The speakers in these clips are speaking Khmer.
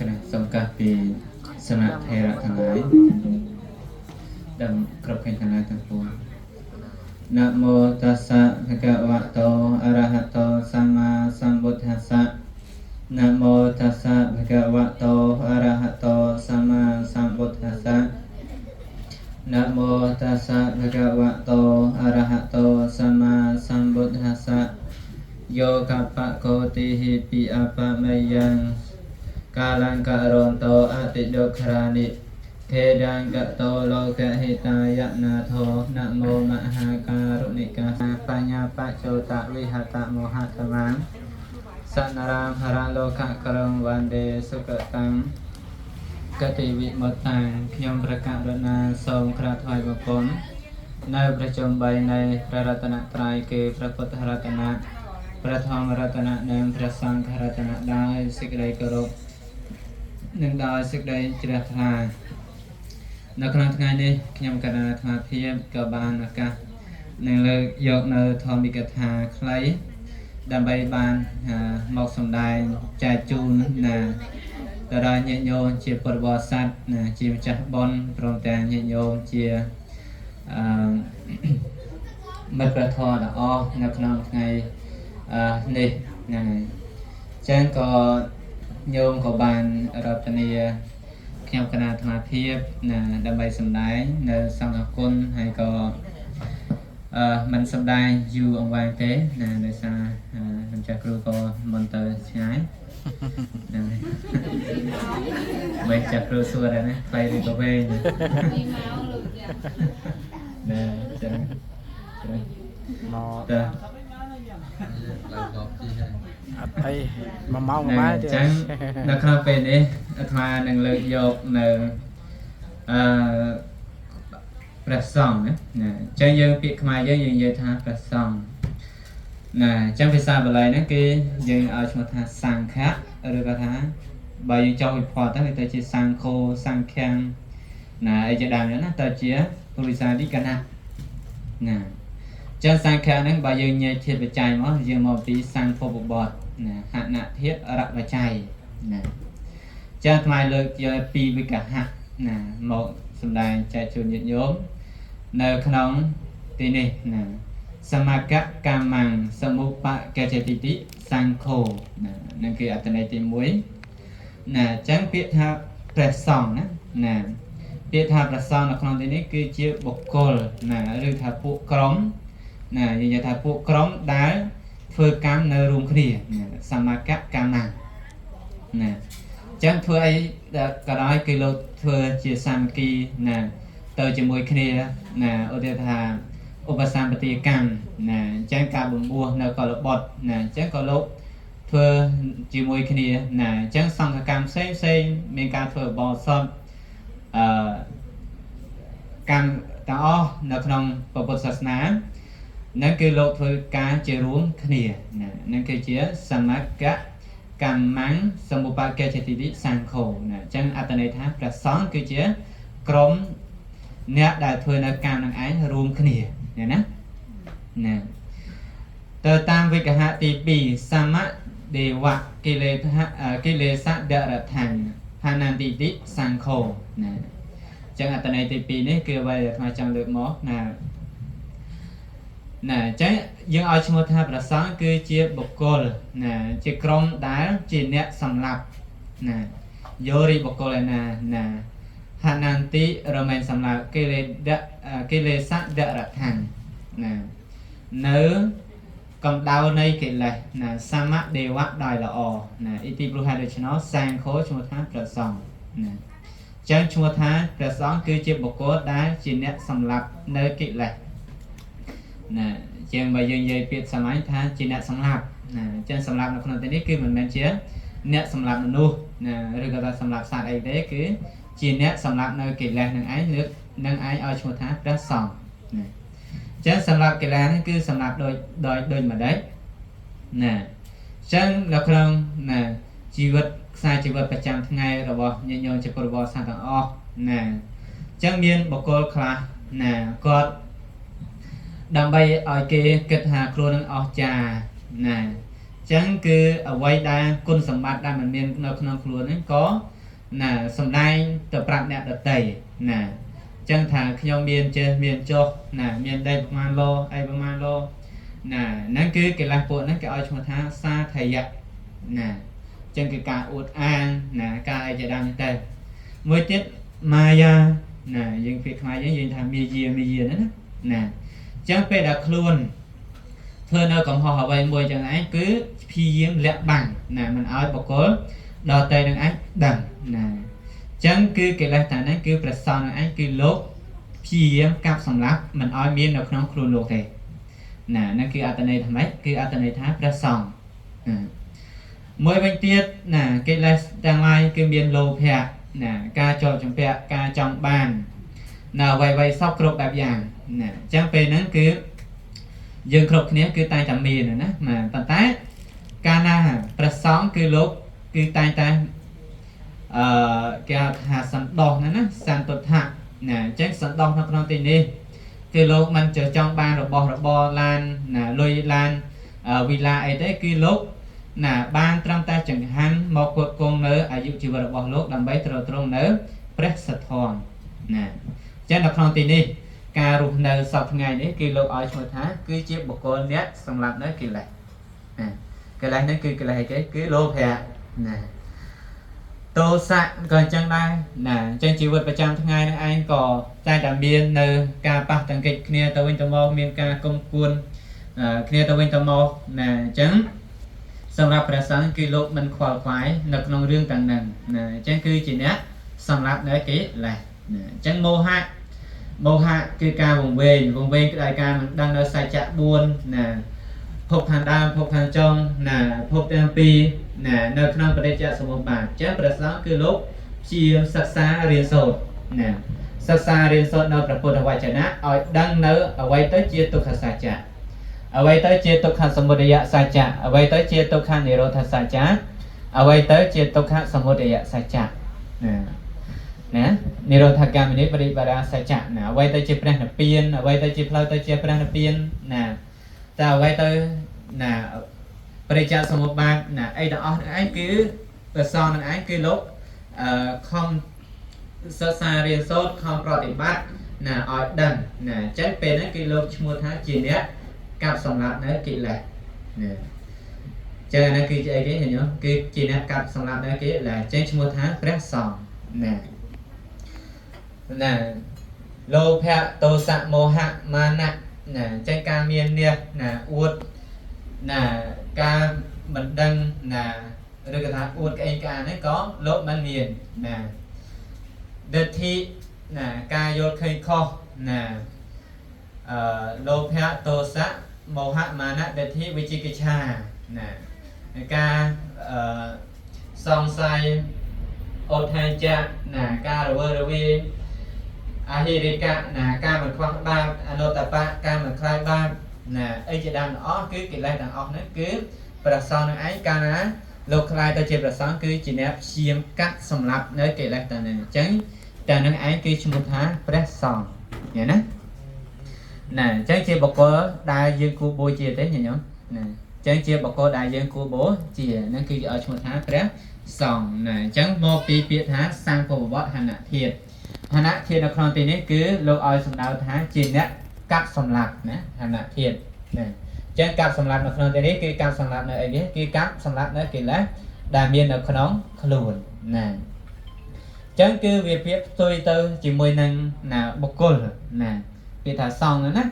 ขณะสงกัดปีสนะเทระทั้งหลายดำกรบแข่งทั้งหลายทั้งปวงนะโมตัสสะภะคะวะโตอะระหะโตสัมมาสัมพุทธัสสะนะโมตัสสะภะคะวะโตอะระหะโตสัมมาสัมพุทธัสสะนะโมตัสสะภะคะวะโตอะระหะโตสัมมาสัมพุทธัสสะโยกัปปะโคติหิปิอะปะมะยังกาลังกะโรนโตอะติโดครานิเทดังกะโตโลกะหิตายะนาโทนะโมมหาการุณิกาปัญญาปัจโจตะวิหตะโมหะตมังสันนารามหาโลกะกรังวันเดสุกตังกติวิมตตังขยมประกาศนาทรงคราถอยบุคคลในประจมใบในพระรัตนตรัยคือพระพุทธรัตนะพระธรรมรัตนะและพระสังฆรัตนะได้สิกใดกรบหนึ่งได้สิกใดเจริญทานในครั้งนี้ขยมกระดาษธาเทียบกับบานนะคะในเลือกยกในธรรมิกถาคล้ายดำใบบานหมอกสมได้ใจจูนนะแต่ได้เยโยเชียปรบสัตนะเชียจับบอลพร้อมแต่เยโยเชียมัดประทอดอ้อในครั้งนี่นะจังก็โยมก็บานรัตเนียขยมคณะธรรมเทียบนะดำใบสมได้ในสังฆคุณให้ก็มันสบายอยู่องค์วางเต้นะโดยสารมันจะครูก็มอนเตอร์ใช่นะไม่จะครูส่วนนะใครดีก็เว้ยนะจังแต่ไอ้มาเมามาเดี๋ยว จังนะครับเป็นนี้อาตมาหนึ่งเลยยกหนึ่งประสองนะจังยังปีขมายยังยืนท่าประสองนะจังภาษาอะไรนั่นคือยังเอาชมท่าสังฆะหรือว่าท่าใบยังเจ้าอิพอตั้งแต่จีสังโคสังแข็งนะไอจะดังนั้นแต่เจี๋ยผู้วิชาดีกันนะนะจังสังฆะนั้นใบยังใหญ่เทียบไปใจมั้งยังมองปีสังโคบบอดนะหันเทียบระบใจนะจังทำไมเลยจะปีไปกับหักนะหมอกสมได้ใจชนยึดโยมในขนมตีนี่นะสมกะกามังสมุปะเกจติติสังโฆนะนั่นคืออัตนัยตีมวยนะจังเปียธาประสองนะเปียธาประสองในขนมตีนี้คือเชื่อบุคคลนะหรือธาปุกรมนะยังจะธาปุกรมได้ฝึกการในรูมคดีนะสมกะกามังนะจังเพื่อไอ้กระไรคือเราเพื่อเชื่อสามกีนะเตอจะมวยคดีนะอุเทธาอุปสรรคปฏิกรรมนะจังการบุญบัวในกอลบดนะจังกอลบเพื่อจะมวยคดีนะจังสังฆกรรมเซ่มีการเพื่อบอสอบการต่อในขนมพระพุทธศาสนานั่นคือโลกเพื่อการเจริญคดีนะนั่นคือเชื่อสมกะกรรมังสมุปะเกจติติสังโฆนะจังอัตนัยธาประสองคือเชื่อกรมเนี่ยได้เพื่อในการนั่งไอ้รวมคดีเนี่ยนะแต่ตามวิกหะตีปีสมะเดวะกิเลสะเดรทังพานันติติสังโฆนะจังอัตนัยตีปีนี้คือไว้มาจังเลือกหมอกนะจังยังเอาชมธาประสานคือเจียบุคคลนะเจียกรมได้เจียเนี่ยสำหรับนะโยริบุคคลนะหานันติเราไม่สำหรับกิเลสะเดรทังนะเนื้อกำดาวในกิเลสนะสามะเดวะได้ละอนะอิติปรุหะโดยเฉพาะสังโฆชมธาประสองนะจังชมธาประสองคือเจียบุคคลได้เจียเนี่ยสำหรับเนื้อกิเลสนะจังใบยังยัยเปรียบสมัยท่าจีเนสำหรับนะจังสำหรับในคนตัวนี้คือเหมือนเป็นเชื้อเนื้อสำหรับมนุษย์นะหรือก็สำหรับสัตว์ไอ้เด็กคือจีเนสำหรับในกิเลสหนึ่งไอ้เลือกหนึ่งไอ้เอาชมท่าประสองนะจังสำหรับกิเลสนั่นคือสำหรับโดยมาได้นะจังเราครั้งนะชีวิตสายชีวิตประจำทั้งไงเราบอกยันยนจะปรบสัตว์ต่างออกนะจังเมียนบุคคลคลานะก็ดำใบอ้อยเกกิดหาครัวนึงออกจานะ ចឹងគឺអ្វីដែលគុណសម្បត្តិដែលមិនមាននៅក្នុងខ្លួនហ្នឹងក៏ណាសំដែងទៅប្រាប់អ្នកដទៃណាចឹងថាខ្ញុំមានចេះមានចុះណាមានដីប្រមាណលោអីប្រមាណលោណាហ្នឹងគឺកិលេសពួកហ្នឹងគេឲ្យឈ្មោះថាសាថយៈណាចឹងគឺការអួតអាងណាការអីជាដើមហ្នឹងទៅមួយទៀតមាយាណាយើងពាក្យខ្មែរយើងថាមាយាហ្នឹងណាចឹងពេលដែលខ្លួនធ្វើនៅកំហុសអ្វីមួយចឹងឯងគឺព្យាយាមលាក់បាំងណាមិនឲ្យបុគ្គលដល់តែនឹងឯងដឹងណាចឹងគឺកិលេសតាហ្នឹងគឺប្រសងនឹងឯងគឺលោកព្យាយាមកាប់សម្លាប់មិនឲ្យមាននៅក្នុងខ្លួនលោកទេណាហ្នឹងគឺអត្តន័យថាម៉េចគឺអត្តន័យថាប្រសងមួយវិញទៀតណាកិលេសទាំងឡាយគឺមានលោភៈណាការជាប់ជំពាក់ការចង់បាននៅអ្វីៗសពគ្រប់បែបយ៉ាងណាអញ្ចឹងពេលហ្នឹងគឺយើងគ្រប់គ្នាគឺតែងតែមានណាប៉ុន្តែកាលណាប្រសងគឺលោកគឺតែងតែគេថាសន្តោសណាសន្តុថៈណាអញ្ចឹងសន្តោសនៅក្នុងទីនេះគឺលោកមិនចង់បានរបស់របរឡានណាលុយឡានវិឡាអីទេគឺលោកណាបានត្រឹមតែចង្ហាន់មកផ្គត់ផ្គង់នៅអាយុជីវិតរបស់លោកដើម្បីទ្រទ្រង់នៅព្រះសទ្ធរណាចឹងនៅក្នុងទីនេះការរស់នៅសពថ្ងៃនេះគឺលោកឲ្យឈ្មោះថាគឺជាបុគ្គលអ្នកសម្រាប់នៅកិលេសណាកិលេសនេះគឺកិលេសអីគេគឺលោភៈណាទោសៈក៏អញ្ចឹងដែរណាអញ្ចឹងជីវិតប្រចាំថ្ងៃនឹងឯងក៏តែតែមាននៅការប៉ះទង្គិចគ្នាទៅវិញទៅមកមានការគុំគួនគ្នាទៅវិញទៅមកណាអញ្ចឹងសម្រាប់ព្រះសង្ឃគឺលោកមិនខ្វល់ខ្វាយនៅក្នុងរឿងទាំងហ្នឹងណាអញ្ចឹងគឺជាអ្នកសម្រាប់នៅកិលេសណាអញ្ចឹងមោហៈគឺការវង្វេងគឺដោយការមិនដឹងនៅសច្ចៈ4ណាភពខាងដើមភពខាងចុងណាភពទាំងពីរណានៅក្នុងបរិជ្ជសមុប្បាតអញ្ចឹងព្រះសង្ឃគឺលោកជាសិក្សារៀនសូត្រណាសិក្សារៀនសូត្រនៅព្រះពុទ្ធវចនៈឲ្យដឹងនៅអ្វីទៅជាទុក្ខសច្ចៈអ្វីទៅជាទុក្ខសមុទយសច្ចៈអ្វីទៅជាទុក្ខនិរោធសច្ចៈអ្វីទៅជាទុក្ខសមុទយសច្ចៈណានិរោធកាមិនីបរិបារាសច្ចៈណាអ្វីទៅជាព្រះនិព្វានអ្វីទៅជាផ្លូវទៅជាព្រះនិព្វានណាតើអ្វីទៅណាបរិជ្ជសមុប្បាតណាអីទាំងអស់នឹងឯងគឺប្រសងនឹងឯងគឺលោកខំសិក្សារៀនសូត្រខំប្រតិបត្តិណាឲ្យដឹងណាអញ្ចឹងពេលហ្នឹងគឺលោកឈ្មោះថាជាអ្នកកាប់សម្លាប់នៅកិលេសណាចឹងហ្នឹងគឺជាអីគេញោមគឺជាអ្នកកាប់សម្លាប់នៅកិលេសចឹងឈ្មោះថាព្រះសង្ឃណាលោភៈទោសៈមោហៈមានៈណាអញ្ចឹងការមាននេះណាអួតណាការមិនដឹងណាឬក៏ថាអួតក្អេងក្អាងនេះក៏លោកមិនមានណាដិដ្ឋិណាការយល់ឃើញខុសណាលោភៈទោសៈមោហៈមានៈដិដ្ឋិវិជ្ជាកិច្ឆាណាការសង្ស័យអត់ថាចាណាការរវើរវាយអហិរិកៈណាការមិនខ្វះបាបអនុត្តបៈការមិនខ្លាចបាបណាអីជាដើមទាំងអស់គឺកិលេសទាំងអស់នេះគឺព្រះសង្ឃនឹងឯងកាលណាលោកខ្លាយទៅជាព្រះសង្ឃគឺជាអ្នកព្យាយាមកាត់សម្លាប់នៅកិលេសទាំងនេះអញ្ចឹងតែនឹងឯងគឺឈ្មោះថាព្រះសង្ឃឃើញណាណាអញ្ចឹងជាបុគ្គលដែលយើងគួរបូជាទេញញោមណាអញ្ចឹងជាបុគ្គលដែលយើងគួរបូជានឹងគឺឲ្យឈ្មោះថាព្រះសង្ឃណាអញ្ចឹងមកពីពាក្យថាសង្ឃពវៈហនធាតុហនធាតុនៅក្នុងទីនេះគឺលោកឲ្យសំដៅថាជាអ្នកកាប់សម្លាប់ណាហនធាតុណាអញ្ចឹងកាប់សម្លាប់នៅក្នុងទីនេះគឺកាប់សម្លាប់នៅអីនេះគឺកាប់សម្លាប់នៅកិលេសដែលមាននៅក្នុងខ្លួនណាអញ្ចឹងគឺវាភាពផ្ទុយទៅជាមួយនឹងណាបុគ្គលណាគេថាសង្ឃណា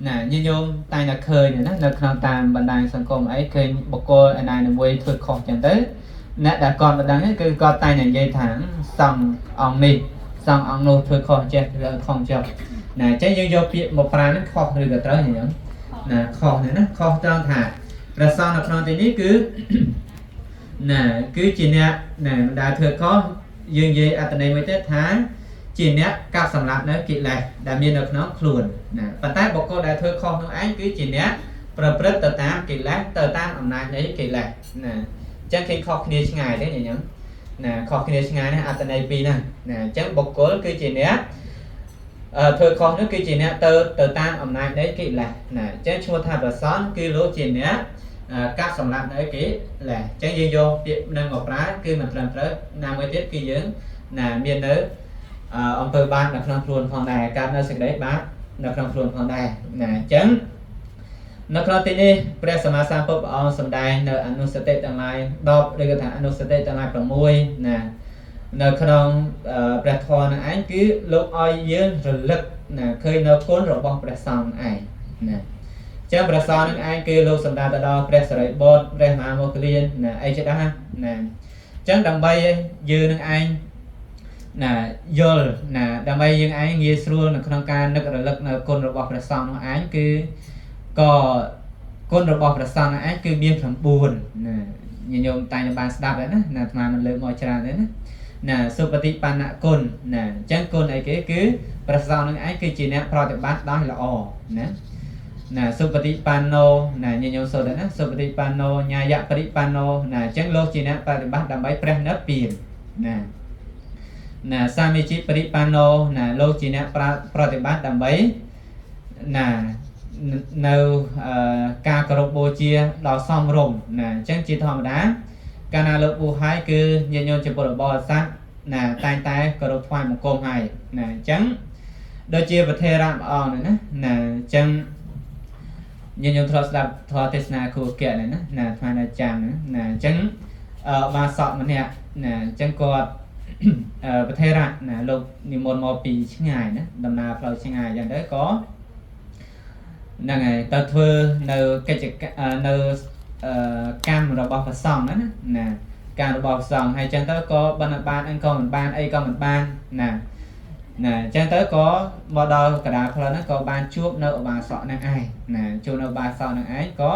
ណាញញោមតែតែឃើញណានៅក្នុងតាមបណ្ដាញសង្គមអីឃើញបុគ្គលឯណាមួយធ្វើខុសអញ្ចឹងទៅអ្នកដែលគាត់មិនដឹងគឺគាត់តែនិយាយថាសង្ឃអង្គនេះសង្ឃអង្គនោះធ្វើខុសចេះធ្វើខុសចុះណាអញ្ចឹងយើងយកពាក្យមកប្រើនឹងខុសឬក៏ត្រូវអញ្ចឹងណាខុសនេះណាខុសត្រង់ថាព្រះសង្ឃនៅក្នុងទីនេះគឺណាគឺជាអ្នកណាដែលធ្វើខុសយើងនិយាយអត្ថន័យមួយទៀតថាជាអ្នកកាប់សម្លាប់នៅកិលេសដែលមាននៅក្នុងខ្លួនណាប៉ុន្តែបុគ្គលដែលធ្វើខុសនោះឯងគឺជាអ្នកប្រព្រឹត្តទៅតាមកិលេសទៅតាមអំណាចនៃកិលេសណាអញ្ចឹងគេខុសគ្នាឆ្ងាយទេញញឹមណាខុសគ្នាឆ្ងាយណាអត្ថន័យពីរហ្នឹងណាអញ្ចឹងបុគ្គលគឺជាអ្នកធ្វើខុសនោះគឺជាអ្នកទៅតាមអំណាចនៃកិលេសណាអញ្ចឹងឈ្មោះថាប្រសង្ឃគឺលោកជាអ្នក កាប់សម្លាប់នៅគេឡែអញ្ចឹងយើងយកពាក្យនឹងមកប្រើគឺមិនត្រឹមត្រូវណាមួយទៀតគឺយើងណាមាននៅអំពើបាបនៅក្នុងខ្លួនផងដែរកើតនៅសេចក្តីបាបនៅក្នុងខ្លួនផងដែរណាអញ្ចឹងនៅក្នុងទីនេះព្រះសម្មាសម្ពុទ្ធព្រះអង្គសម្ដែងនៅអនុសតិទាំងឡាយ10ឬក៏ថាអនុសតិទាំងឡាយ6ណានៅក្នុងព្រះធម៌នឹងឯងគឺលោកឲ្យយើងរលឹកណាឃើញនៅគុណរបស់ព្រះសង្ឃឯងណាចឹងព្រះសង្ឃនឹងឯងគឺលោកសម្ដៅទៅដល់ព្រះសរិបុត្រព្រះមហាមោគលានណាអីជាដែរណាចឹងដើម្បីយើងនឹងឯងណាយល់ណាដើម្បីយើងឯងងាយស្រួលនៅក្នុងការនឹករលឹកនៅគុណរបស់ព្រះសង្ឃនោះឯងគឺក៏គុណរបស់ព្រះសង្ឃនោះឯងគឺមាន9ណាញោមតែបានស្ដាប់ហើយណាអាត្មាមិនលើកមកច្រើនទេណាសុបតិបណ្ណគុណណាអញ្ចឹងគុណអីគេគឺព្រះសង្ឃនឹងឯងគឺជាអ្នកប្រតិបត្តិដោយល្អណាសុបតិបណ្ណោណាញោមសូត្រណាសុបតិបណ្ណោញាយបរិបណ្ណោណាអញ្ចឹងលោកជាអ្នកប្រតិបត្តិដើម្បីព្រះនិព្វានណាសាមិជីបរិបណ្ណោណាលោកជាអ្នកប្រតិបត្តិដើម្បីណានៅការគោរពបូជាដល់សមរម្យណាអញ្ចឹងជាធម្មតាកាលណាលោកបួសហើយគឺញាតិញោមជាពុទ្ធបរិស័ទណាតែងតែគោរពថ្វាយបង្គំហើយណាអញ្ចឹងដូចជាប្រធេរៈព្រះអង្គណាណាអញ្ចឹងញាតិញោមធ្លាប់ស្ដាប់ធម៌ទេសនាគ្រូកៈនេះណាថ្វាយនៅចាំណាអញ្ចឹងបាសកម្នាក់ណាអញ្ចឹងគាត់ប្រធេរៈណាលោកនិមន្តមកពីឆ្ងាយណាដំណើរផ្លូវឆ្ងាយអញ្ចឹងទៅក៏ហ្នឹងហើយទៅធ្វើនៅកិច្ចនៅកម្មរបស់ព្រះសង្ឃណាការរបស់ព្រះសង្ឃហើយអញ្ចឹងទៅក៏បានអីក៏មិនបានអីក៏មិនបានណាអញ្ចឹងទៅក៏មកដល់កណ្ដាលផ្លូវហ្នឹងក៏បានជួបនៅឧបាសកហ្នឹងឯងណាជួបនៅឧបាសកហ្នឹងឯងក៏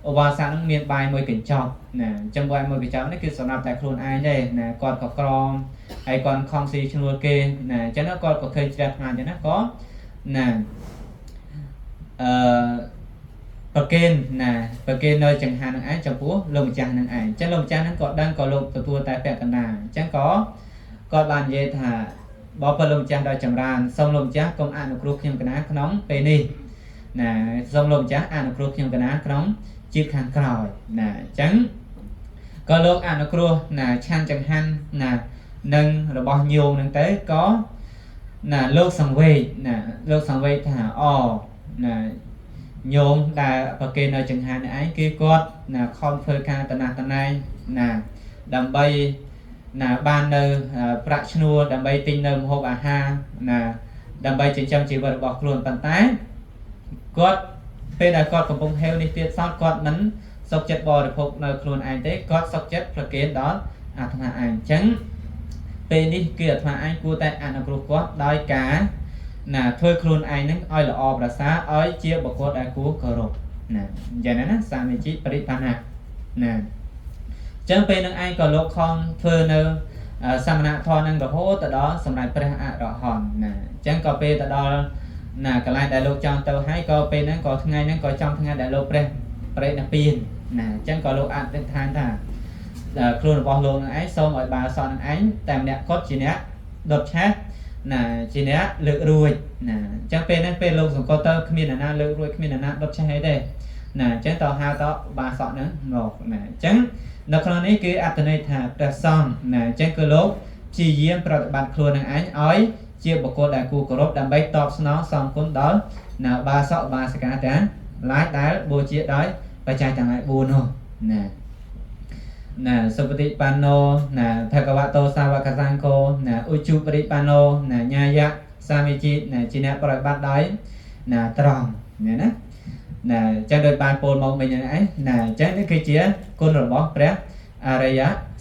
ឧបាសកហ្នឹងមានបាយមួយកញ្ចប់ណាអញ្ចឹងបាយមួយកញ្ចប់នេះគឺសម្រាប់តែខ្លួនឯងទេណាគាត់ក៏ក្រមហើយគាត់ខំស៊ីឈ្នួលគេណាអញ្ចឹងគាត់ក៏ឃើញជ្រះថ្លាអញ្ចឹងណាក៏ណាប្រគេនណាប្រគេននៅចង្ហាន់នឹងឯងចំពោះលោកម្ចាស់នឹងឯងអញ្ចឹងលោកម្ចាស់ហ្នឹងក៏ដឹងក៏លោកទទួលតែពាក់កណ្ដាលអញ្ចឹងក៏គាត់បាននិយាយថាបើពេលលោកម្ចាស់ដល់ចម្រើនសូមលោកម្ចាស់កុំអនុគ្រោះខ្ញុំកណាក្នុងពេលនេះណាសូមលោកម្ចាស់អនុគ្រោះខ្ញុំកណាក្នុងជាតិខាងក្រោយណាអញ្ចឹងក៏លោកអនុគ្រោះណាឆាន់ចង្ហាន់ណានឹងរបស់ញោមហ្នឹងទៅក៏ណាលោកសង្វេគណាលោកសង្វេគថាណាញោមដែលប្រគេននៅចង្ហាន់នេះឯងគឺគាត់ណាខំធ្វើការតណាស់តណែងណាដើម្បីណាបាននៅប្រាក់ឈ្នួលដើម្បីទិញនៅម្ហូបអាហារណាដើម្បីចិញ្ចឹមជីវិតរបស់ខ្លួនប៉ុន្តែគាត់ពេលដែលគាត់កំពុងហេវនេះទៀតសោតគាត់មិនសុខចិត្តបរិភោគនៅខ្លួនឯងទេគាត់សុខចិត្តប្រគេនដល់អាត្មាឯងអញ្ចឹងពេលនេះគឺអាត្មាឯងគួរតែអនុគ្រោះគាត់ដោយការណាធ្វើខ្លួនឯងនឹងឲ្យល្អប្រសើរឲ្យជាបុគ្គលដែលគួរគោរពណាអញ្ចឹងណាសាមិជីបរិបណ្ណៈណាអញ្ចឹងពេលនឹងឯងក៏លោកខំធ្វើនៅសមណធម៌នឹងរហូតទៅដល់សម្រាប់ព្រះអរហន្តណាអញ្ចឹងក៏ពេលទៅដល់ណាកន្លែងដែលលោកចង់ទៅហើយក៏ពេលហ្នឹងក៏ថ្ងៃហ្នឹងក៏ចំថ្ងៃដែលលោកព្រះប្រេតនិព្វានណាអញ្ចឹងក៏លោកអធិដ្ឋានថាខ្លួនរបស់លោកនឹងឯងសូមឲ្យបាសកនឹងឯងតែម្នាក់គាត់ជាអ្នកដុតឆេះណាជាអ្នកលើករួចណាអញ្ចឹងពេលហ្នឹងពេលលោកសង្កត់ទៅគ្មានអ្នកណាលើករួចគ្មានអ្នកណាដុតឆេះអីទេណាអញ្ចឹងតើហៅតបាសកហ្នឹងមកណាអញ្ចឹងនៅក្នុងនេះគឺអត្ថន័យថាព្រះសង្ឃណាអញ្ចឹងគឺលោកព្យាយាមប្រតិបត្តិខ្លួននឹងឯងឲ្យជាបុគ្គលដែលគួរគោរពដើម្បីតបស្នងសងគុណដល់ណាបាសកបាសិកាទាំងឡាយដែលបូជាដោយបច្ច័យទាំងឡាយ4នោះណាសុបតិបណ្ណោណាភគវតោសាវកសង្ឃោណាឧជុបរិបណ្ណោណាញាយៈសាមិជីណាជាអ្នកប្រតិបត្តិដោយណាត្រង់ណាណាចឹងដោយបានពោលមកមិញហ្នឹងឯងណាចឹងនេះគឺជាគុណរបស់ព្រះអរិយ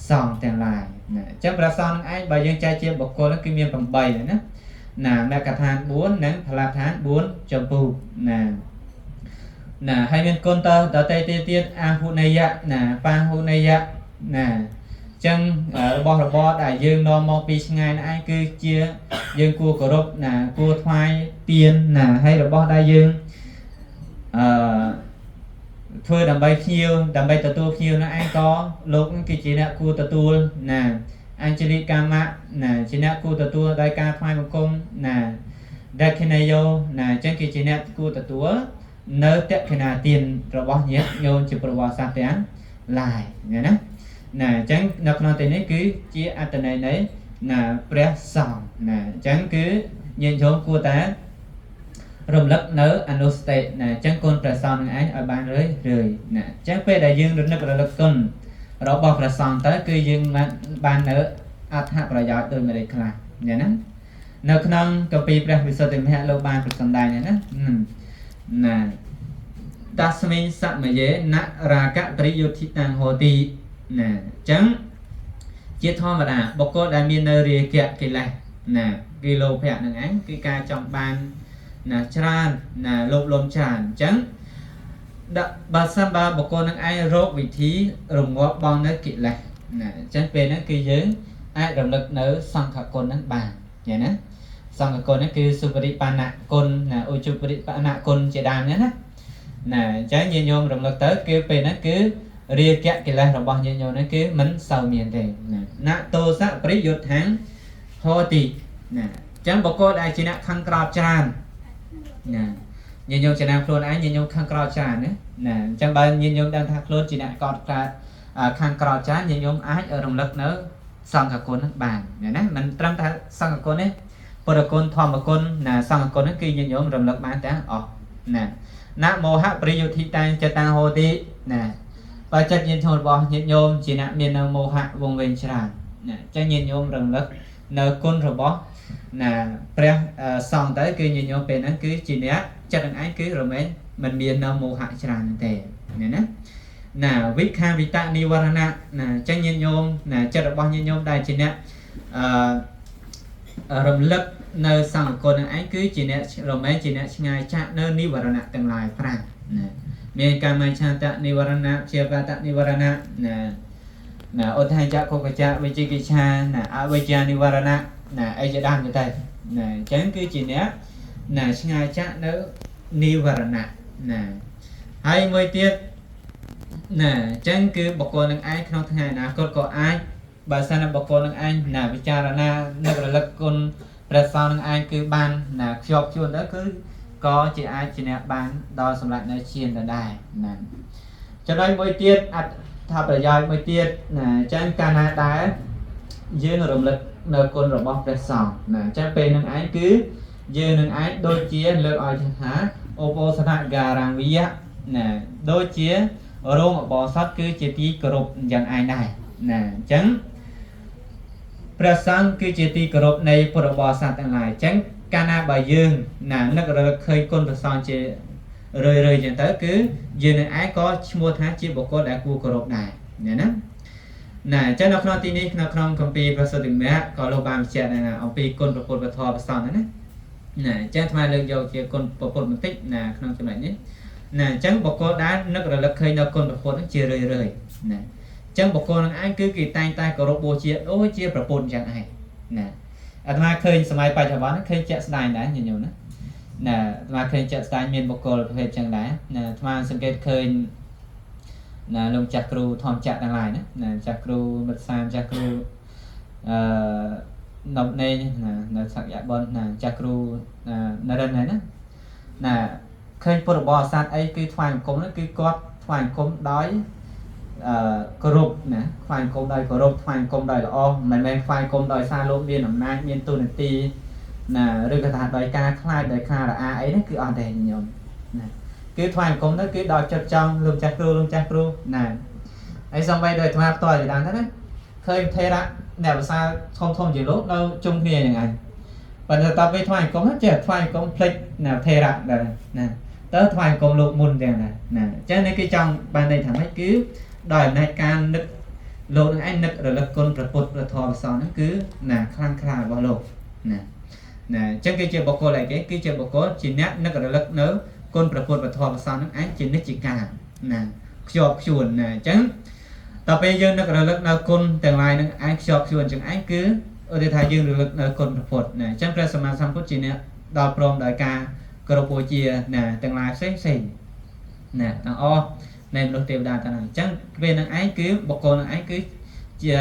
សង្ឃទាំងឡាយណាចឹងព្រះសង្ឃនឹងឯងបើយើងចែកជាបុគ្គលគឺមាន8ណាមគ្គដ្ឋាន4និងផលដ្ឋាន4ចំពោះណាហើយមានគុណតតេទៀតអហុណយៈណាបាហុណយៈណាចឹងរបស់របរដែលយើងនាំមកពីឆ្ងាយហ្នឹងឯងគឺជាយើងគួរគោរពណាគួរថ្វាយទានណាហើយរបស់ដែលយើងធ្វើដើម្បីភ្ញៀវដើម្បីទទួលភ្ញៀវហ្នឹងឯងក៏លោកគឺជាអ្នកគួរទទួលណាអញ្ជលិកម្មៈណាជាអ្នកគួរទទួលដោយការថ្វាយបង្គំណាដេខិណយោណាអញ្ចឹងគឺជាអ្នកគួរទទួល នៅតក្ខណាទានរបស់ញាតិញោមជាប្រវត្តិសាស្ត្រទាំងឡាយណាណាអញ្ចឹងនៅក្នុងទីនេះគឺជាអត្តន័យនៃណាព្រះសង្ឃណាអញ្ចឹងគឺញាតិញោមគួរតែរំលឹកនៅអនុស្តិណាអញ្ចឹងគុណព្រះសង្ឃនឹងឯងឲ្យបានរឿយណាអញ្ចឹងពេលដែលយើងរលឹកគុណរបស់ព្រះសង្ឃទៅគឺយើងបាននៅអត្ថប្រយោជន៍ដោយមិនដេចខ្លះណានៅក្នុងគម្ពីរព្រះវិសុទ្ធិមហៈលោកបានប្រសម្ដែងណាណាតស្មិញសមយេណរាកៈប្រយុទ្ធិតាំងហោទីណាអញ្ចឹងជាធម្មតាបុគ្គលដែលមាននៅរាគៈកិលេសណាគឺលោភៈនឹងឯងគឺការចង់បានណាច្រើនណាលោភលំច្រើនអញ្ចឹងបើសិនបើបុគ្គលនឹងឯងរកវិធីរងាប់បងនៅកិលេសណាអញ្ចឹងពេលហ្នឹងគឺយើងអាចរំលឹកនៅសង្ឃគុណហ្នឹងបានឃើញណាសង្ឃគុណហ្នឹងគឺសុបរិបាណគុណណាឧជបរិបាណគុណជាដើមហ្នឹងណាអញ្ចឹងញាតិញោមរំលឹកទៅគឺពេលហ្នឹងគឺរាគៈកិលេសរបស់ញាតិញោមហ្នឹងគឺមិនសូវមានទេណាណតោសៈប្រយុទ្ធាងហោតិណាអញ្ចឹងបុគ្គលដែលជាអ្នកខឹងក្រោធច្រើនណាញាតិញោមចំណាំខ្លួនឯងញាតិញោមខឹងក្រោធច្រើនណាអញ្ចឹងបើញាតិញោមដឹងថាខ្លួនជាអ្នកកោតក្រោធខឹងក្រោធច្រើនញាតិញោមអាចរំលឹកនៅសង្ឃគុណហ្នឹងបានណាមិនត្រឹមតែសង្ឃគុណទេពុទ្ធគុណធម្មគុណណាសង្ឃគុណហ្នឹងគឺញាតិញោមរំលឹកបានទាំងអស់ណាណមោហៈប្រយុទ្ធិតាំងចិត្តតាំងហោតិណាបើចិត្តញាតិញោមរបស់ញាតិញោមជាអ្នកមាននៅមោហៈវងវែងច្រើនណាអញ្ចឹងញាតិញោមរំលឹកនៅគុណរបស់ណាព្រះសង្ឃទៅគឺញាតិញោមពេលហ្នឹងគឺជាអ្នកចិត្តនឹងឯងគឺរមែងមិនមាននៅមោហៈច្រើនទេណាវិខាវិតនិវរណៈណាអញ្ចឹងញាតិញោមណាចិត្តរបស់ញាតិញោមដែលជាអ្នករំលឹកនៅសង្ឃគុណនឹងឯងគឺជាអ្នករមែងជាអ្នកឆ្ងាយចាក់នៅនិវរណៈទាំងឡាយ5ណាមានកាមច្ឆន្ទនិវរណៈជាបតនិវរណៈណាឧទ្ធញ្ចកុកចៈវិជិកិច្ឆាណាអវិជ្ជានិវរណៈណាអីជាដើមទៅណាអញ្ចឹងគឺជាអ្នកណាឆ្ងាយចាក់នៅនិវរណៈណាហើយមួយទៀតណាអញ្ចឹងគឺបុគ្គលនឹងឯងក្នុងថ្ងៃអនាគតក៏អាចបើសិនបុគ្គលនឹងឯងណាពិចារណានឹករលឹកគុណព្រះសង្ឃនឹងឯងគឺបានណាខ្ជាប់ជួនទៅគឺក៏ជាអាចជាអ្នកបានដល់សម្រាប់នៅឈានទៅដែរណាចំណុចមួយទៀតអត្ថប្រយោជន៍មួយទៀតណាអញ្ចឹងកាលណាដែរយើងរំលឹកនៅគុណរបស់ព្រះសង្ឃណាអញ្ចឹងពេលនឹងឯងគឺយើងនឹងអាចដូចជាលើកឲ្យថាឧបោសថការង្វិយណាដូចជារោងអបោសថគឺជាទីគោរពយ៉ាងឯងដែរណាអញ្ចឹងព្រះសង្ឃគឺជាទីគោរពនៃពុទ្ធបរិស័ទទាំងឡាយអញ្ចឹងកាលណាបើយើងណានឹករលឹកឃើញគុណព្រះសង្ឃជារឿយៗចឹងទៅគឺយើងនឹងឯងក៏ឈ្មោះថាជាបុគ្គលដែលគួរគោរពដែរណាណាអញ្ចឹងនៅក្នុងទីនេះក្នុងគម្ពីរព្រះសុទ្ធិមគ្គក៏លោកបានបញ្ជាក់ថាអំពីគុណព្រះពុទ្ធពធព្រះសង្ឃណាអញ្ចឹងថ្មលើកយកជាគុណព្រះពុទ្ធបន្តិចណាក្នុងចំណុចនេះណាអញ្ចឹងបុគ្គលដែលនឹករលឹកឃើញនៅគុណព្រះពុទ្ធនឹងជារឿយណាអញ្ចឹងបុគ្គលនឹងឯងគឺគេតែងតែគោរពបូជាដូចជាព្រះពុទ្ធអញ្ចឹងឯងណាអាត្មាឃើញសម័យបច្ចុប្បន្នឃើញជាក់ស្ដែងដែរញញោមណាអាត្មាឃើញជាក់ស្ដែងមានបុគ្គលប្រភេទអញ្ចឹងដែរណាអាត្មាសង្កេតឃើញណាលោកចាស់គ្រូធម្មចក្រទាំងឡាយណាចាស់គ្រូមិត្តសាមចាស់គ្រូនប់នេណានៅសក្យបុណ្យណាចាស់គ្រូនរិនហ្នឹងណាឃើញពុទ្ធបរិស័ទអីគឺថ្វាយបង្គំហ្នឹងគឺគាត់ថ្វាយបង្គំដោយគោរពណាថ្វាយបង្គំដោយគោរពថ្វាយបង្គំដោយល្អមិនមែនថ្វាយបង្គំដោយសារលោកមានអំណាចមានទូនាទីណាឬក៏ថាដោយការខ្លាចដោយការរអាអីហ្នឹងគឺអត់ទេញោមណាគឺថ្វាយបង្គំទៅគឺដោយចិត្តចង់លោកចាស់គ្រូណាហើយសំបីដោយអាត្មាផ្ទាល់ជាដើមទៅណាឃើញថេរៈអ្នកភាសាធំជាងលោកនៅជុំគ្នាយ៉ាងហ្នឹងប៉ុន្តែតទៅពេលថ្វាយបង្គំចេះថ្វាយបង្គំភ្លេចណាថេរៈដែរណាទៅថ្វាយបង្គំលោកមុនទាំងណាអញ្ចឹងនេះគឺចង់បានន័យថាម៉េចគឺដោយអំណាចការនឹកលោកនឹងឯងនឹករលឹកគុណព្រះពុទ្ធព្រះធម៌ព្រះសង្ឃហ្នឹងគឺណាខ្លាំងក្លារបស់លោកណាអញ្ចឹងគឺជាបុគ្គលឯគេគឺជាបុគ្គលជាអ្នកនឹករលឹកនៅគុណព្រះពុទ្ធព្រះធម៌ព្រះសង្ឃហ្នឹងឯងជានិច្ចកាលណាខ្ជាប់ខ្ជួនណាអញ្ចឹងតទៅពេលយើងនឹករលឹកនៅគុណទាំងឡាយហ្នឹងឯងខ្ជាប់ខ្ជួនអញ្ចឹងឯងគឺឧទាហរណ៍ថាយើងរលឹកនៅគុណព្រះពុទ្ធណាអញ្ចឹងព្រះសម្មាសម្ពុទ្ធជាអ្នកដល់ព្រមដោយការគោរពបូជាណាទាំងឡាយផ្សេងណាទាំងអស់នៃមនុស្សទេវតាទាំងហ្នឹងអញ្ចឹងពេលហ្នឹងឯងគឺបុគ្គលហ្នឹងឯងគឺជា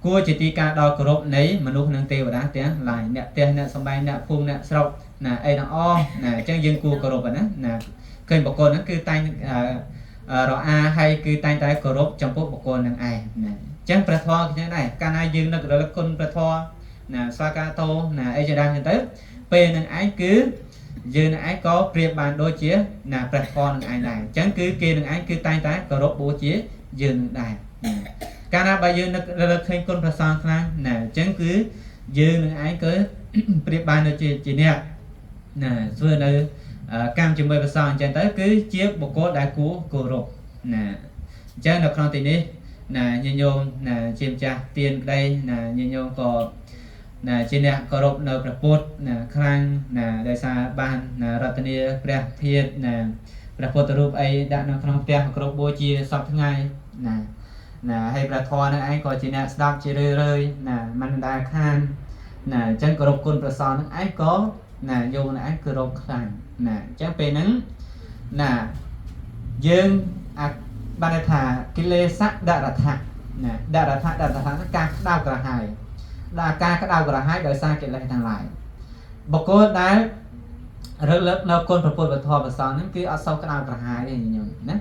គួរជាទីការដល់គោរពនៃមនុស្សនិងទេវតាទាំងឡាយអ្នកផ្ទះអ្នកសម្បែងអ្នកភូមិអ្នកស្រុកណាអីទាំងអស់ណាអញ្ចឹងយើងគួរគោរពណាណាឃើញបុគ្គលហ្នឹងគឺតែងរអាហើយគឺតែងតែគោរពចំពោះបុគ្គលនឹងឯងណាអញ្ចឹងព្រះធម៌គឺដែរកាលណាយើងនឹករលឹកគុណព្រះធម៌ណាស្វាការតោណាអីជាដើមអញ្ចឹងទៅពេលនឹងឯងគឺយើងនឹងឯងក៏ប្រៀបបានដូចជាណាព្រះធម៌នឹងឯងដែរអញ្ចឹងគឺគេនឹងឯងគឺតែងតែគោរពបូជាយើងនឹងដែរកាលណាបើយើងនឹករលឹកឃើញគុណព្រះសង្ឃខ្លាំងណាអញ្ចឹងគឺយើងនឹងឯងក៏ប្រៀបបានដូចជាអ្នកណាធ្វើនៅកម្មជាមួយព្រះសង្ឃអញ្ចឹងទៅគឺជាបុគ្គលដែលគួរគោរពណាអញ្ចឹងនៅក្នុងទីនេះណាញាតិញោមណាជាម្ចាស់ទានក្តីណាញាតិញោមក៏ណាជាអ្នកគោរពនៅព្រះពុទ្ធណាខ្លាំងណាដោយសារបានណារតនាព្រះធាតុណាព្រះពុទ្ធរូបអីដាក់នៅក្នុងផ្ទះគោរពបូជាសពថ្ងៃណាណាហើយព្រះធម៌នឹងឯងក៏ជាអ្នកស្ដាប់ជារឿយៗណាមិនដែលខានណាអញ្ចឹងគោរពគុណព្រះសង្ឃនឹងឯងក៏ណាយោនឹងឯងគោរពខ្លាំងណាអញ្ចឹងពេលហ្នឹងណាយើងបានថាកិលេសៈដរដ្ឋៈណាដរដ្ឋៈការក្តៅក្រហាយដល់ការក្តៅក្រហាយដោយសារកិលេសទាំងឡាយបុគ្គលដែលរលឹកនៅគុណព្រះពុទ្ធធម៌ព្រះសង្ឃហ្នឹងគឺអត់សូវក្តៅក្រហាយទេញញឹមណា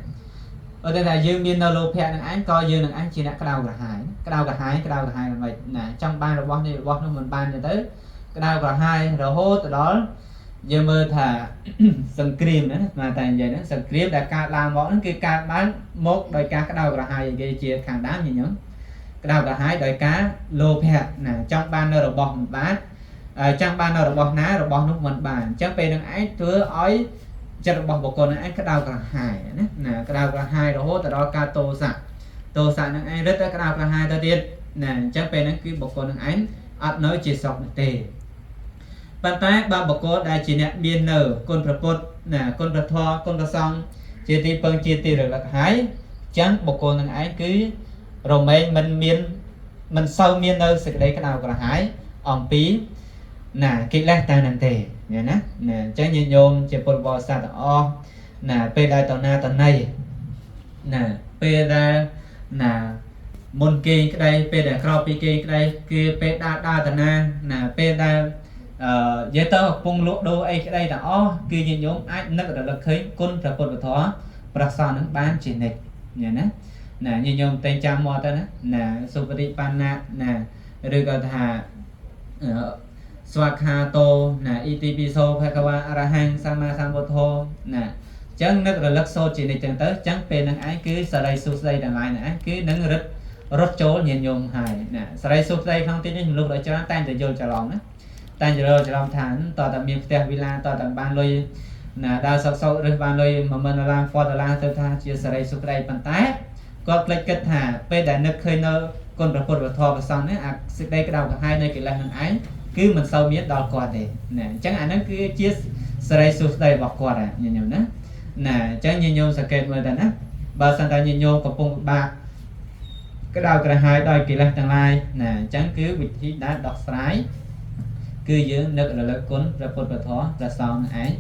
អត់តែយើងមាននៅលោភៈនឹងឯងក៏យើងនឹងឯងជាអ្នកក្តៅក្រហាយដើម្បីណាចង់បានរបស់នេះរបស់នោះមិនបានទៅក្តៅក្រហាយរហូតទៅដល់យើងមើលថាសង្គ្រាមណាមកតែនិយាយហ្នឹងសង្គ្រាមដែលកើតឡើងមកហ្នឹងគឺកើតបានមកដោយការក្តៅក្រហាយនិយាយជាខាងដើមញញឹមក្តៅក្រហាយដោយការលោភៈណាចង់បាននៅរបស់មិនបានចង់បាននៅរបស់ណារបស់នោះមិនបានអញ្ចឹងពេលនឹងឯងធ្វើឲ្យចិត្តរបស់បុគ្គលនឹងឯងក្តៅក្រហាយណាក្តៅក្រហាយរហូតទៅដល់ការទោសៈនឹងឯងរឹតតែក្តៅក្រហាយទៅទៀតណាអញ្ចឹងពេលហ្នឹងគឺបុគ្គលនឹងឯងអត់នៅជាសុខនោះទេប៉ុន្តែបើបុគ្គលដែលជាអ្នកមាននៅគុណព្រះពុទ្ធណាគុណព្រះធម៌គុណព្រះសង្ឃជាទីពឹងជាទីរលឹកហើយអញ្ចឹងបុគ្គលនឹងឯងគឺរមែងមិនសូវមាននៅសេចក្តីក្តៅក្រហាយអំពីណាកិលេសតែនឹងទេណាណាអញ្ចឹងញាតិញោមជាពុទ្ធបរិស័ទទាំងអស់ណាពេលដែលតណាតណៃណាពេលដែលណាមុនគេក្តីពេលដែលក្រោយពីគេក្តីគឺពេលដើរតណាណាពេលដែលនិយាយទៅកំពុងលក់ដូរអីក្តីទាំងអស់គឺញាតិញោមអាចនឹករលឹកឃើញគុណព្រះពុទ្ធធម៌ព្រះសង្ឃនឹងបានជានិច្ចណាណាញាតិញោមតែចាំមកទៅណាសុបតិបណ្ណៈណាឬក៏ថាស្វាខាតោណាអ៊ីទីពីសោភគវអរហង្គសម្មាសម្ពុទ្ធោណាអញ្ចឹងនឹករលឹកសូត្រជានិច្ចចឹងទៅអញ្ចឹងពេលហ្នឹងឯងគឺសរិសុខស្ដីទាំងឡាយហ្នឹងឯងគឺនឹងរត់ចូលញាតិញោមហើយណាសរិសុខស្ដីក្នុងទីនេះមនុស្សដ៏ច្រើនតែងតែយល់ច្រឡំណាតែងតែយល់ច្រឡំថាតើតែមានផ្ទះវិឡាតើតែបានលុយណាដើរសោកឬបានលុយ10000ដុល្លារ1000ដុល្លារទៅថាជាសរិសុខស្ដីប៉ុន្តែគាត់ភ្លេចគិតថាពេលដែលនឹកឃើញនៅគុណព្រះពុទ្ធធម៌ព្រះសង្ឃនេះអាសេចក្តីក្តៅក្រហាយនៃកិលេសនឹងឯងគឺមិនសូវមានដល់គាត់ទេណាអញ្ចឹងអាហ្នឹងគឺជាសេរីសុខស្ដីរបស់គាត់ញញឹមណាអញ្ចឹងញញោមសង្កេតមើលទៅណាបើសិនតែញញោមកំពុងពិបាកក្តៅក្រហាយដោយកិលេសទាំងឡាយណាអញ្ចឹងគឺវិធីដែលដោះស្រាយគឺយើងនឹករលឹកគុណព្រះពុទ្ធធម៌ព្រះសង្ឃនឹងឯង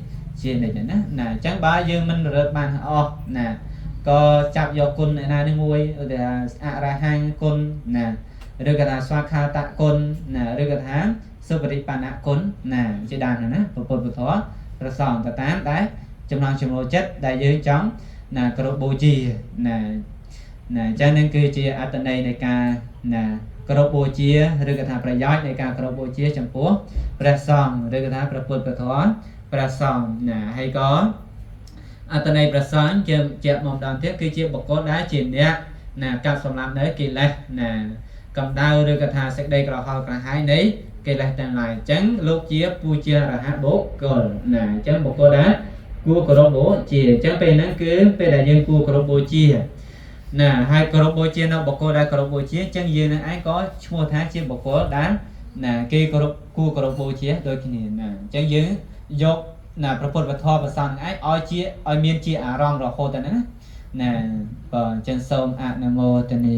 ជានិច្ចណាអញ្ចឹងបើយើងមិនរលឹកបានអស់ណាក៏ចាប់យកគុណឯណានេះមួយឧទាហរណ៍អរហង្គគុណណាឬក៏ថាស្វាខាតគុណណាឬក៏ថាសុបតិបណ្ណៈគុណណាជាដើមណាពុទ្ធពធព្រះសង្ឃទៅតាមដែលចំណងចំណូលចិត្តដែលយើងចង់ណាគោរពបូជាណាអញ្ចឹងនឹងគឺជាអត្ថន័យនៃការណាគោរពបូជាឬក៏ថាប្រយោជន៍នៃការគោរពបូជាចំពោះព្រះសង្ឃឬក៏ថាព្រះពុទ្ធពធព្រះសង្ឃណាហើយក៏អត្ថន័យព្រះសង្ឃជាមកម្ដងទៀតគឺជាបុគ្គលដែលជាអ្នកណាកាត់សម្លាប់នៅកិលេសណាកម្ដៅឬក៏ថាសេចក្តីក្រហល់ក្រហាយនៃកិលេសទាំងឡាយអញ្ចឹងលោកជាពូជារហ័សបុគ្គលណាអញ្ចឹងបុគ្គលដែលគួរគោរពបូជាអញ្ចឹងពេលហ្នឹងគឺពេលដែលយើងគួរគោរពបូជាណាហើយគោរពបូជានៅបុគ្គលដែលគោរពបូជាអញ្ចឹងយើងនឹងឯងក៏ឈ្មោះថាជាបុគ្គលដែលណាគេគោរពគួរគោរពបូជាដូចគ្នាណាអញ្ចឹងយើងយកណាព្រះពុទ្ធវធព្រះសង្ឃឯងឲ្យមានជាអារម្មណ៍រហូតទៅណាបាទអញ្ចឹងសូមអនុមោទនា